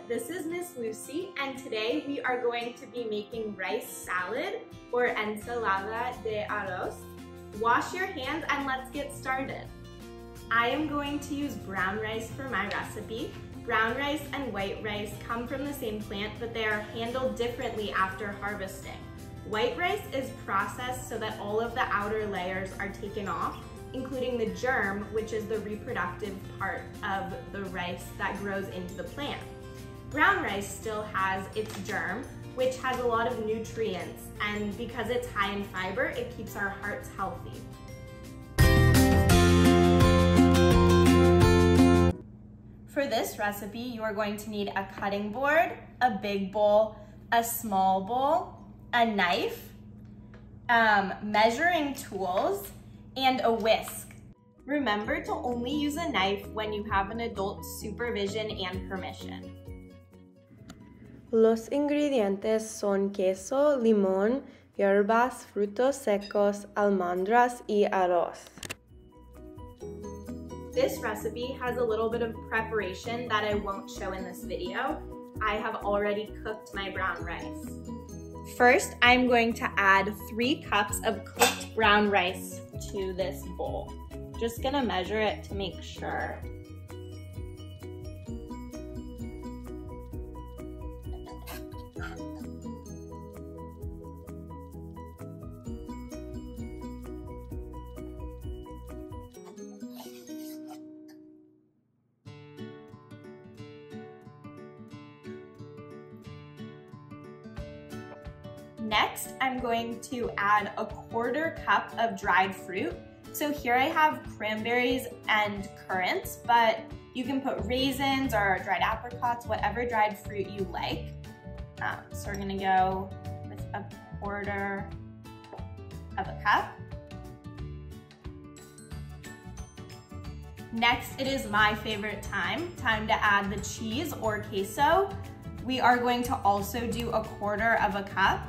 this is Miss Lucy, and today we are going to be making rice salad or ensalada de arroz. Wash your hands and let's get started. I am going to use brown rice for my recipe. Brown rice and white rice come from the same plant, but they are handled differently after harvesting. White rice is processed so that all of the outer layers are taken off, including the germ, which is the reproductive part of the rice that grows into the plant. Brown rice still has its germ, which has a lot of nutrients, and because it's high in fiber, it keeps our hearts healthy. For this recipe, you are going to need a cutting board, a big bowl, a small bowl, a knife, measuring tools, and a whisk. Remember to only use a knife when you have an adult's supervision and permission. Los ingredientes son queso, limón, hierbas, frutos secos, almendras, y arroz. This recipe has a little bit of preparation that I won't show in this video. I have already cooked my brown rice. First, I'm going to add 3 cups of cooked brown rice to this bowl. Just gonna measure it to make sure. Next, I'm going to add a 1/4 cup of dried fruit. So here I have cranberries and currants, but you can put raisins or dried apricots, whatever dried fruit you like. So we're gonna go with a 1/4 of a cup. Next, it is my favorite time to add the cheese or queso. We are going to also do a 1/4 of a cup.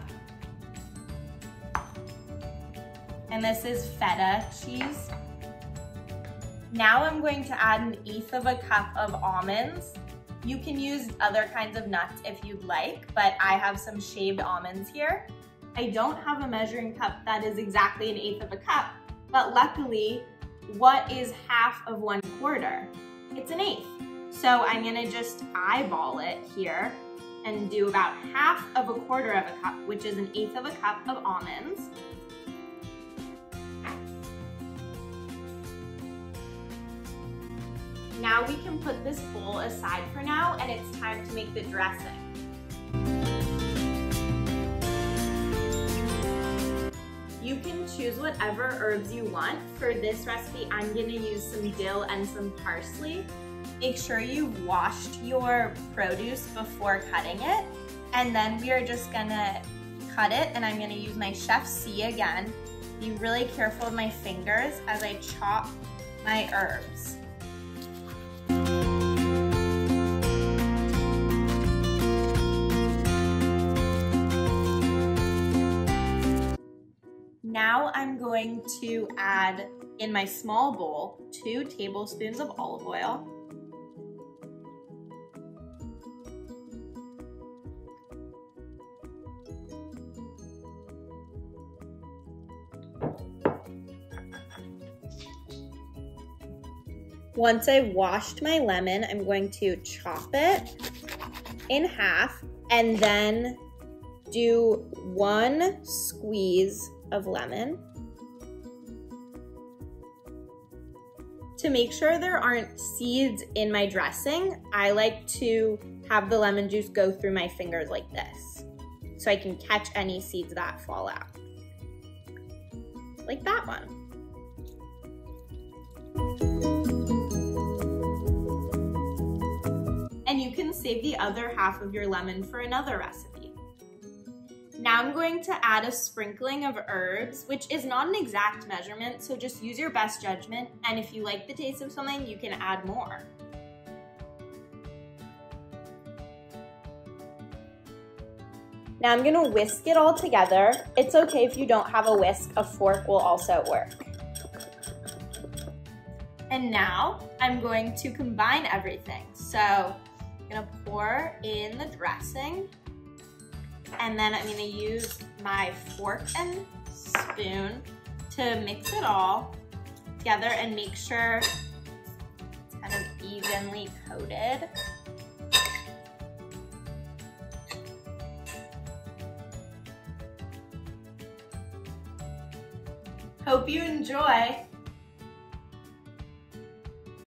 And this is feta cheese. Now I'm going to add 1/8 of a cup of almonds. You can use other kinds of nuts if you'd like, but I have some shaved almonds here. I don't have a measuring cup that is exactly 1/8 of a cup, but luckily, what is half of 1/4? It's 1/8. So I'm gonna just eyeball it here and do about half of a 1/4 of a cup, which is 1/8 of a cup of almonds. Now we can put this bowl aside for now, and it's time to make the dressing. You can choose whatever herbs you want. For this recipe, I'm gonna use some dill and some parsley. Make sure you've washed your produce before cutting it, and then we are just gonna cut it, and I'm gonna use my Chef C again. Be really careful with my fingers as I chop my herbs. Now I'm going to add, in my small bowl, 2 tablespoons of olive oil. Once I've washed my lemon, I'm going to chop it in half and then do 1 squeeze of lemon. To make sure there aren't seeds in my dressing, I like to have the lemon juice go through my fingers like this, so I can catch any seeds that fall out. Like that one. And you can save the other half of your lemon for another recipe. Now I'm going to add a sprinkling of herbs, which is not an exact measurement, so just use your best judgment, and if you like the taste of something, you can add more. Now I'm gonna whisk it all together. It's okay if you don't have a whisk, a fork will also work. And now I'm going to combine everything. So I'm gonna pour in the dressing, and then I'm gonna use my fork and spoon to mix it all together and make sure it's kind of evenly coated. Hope you enjoy.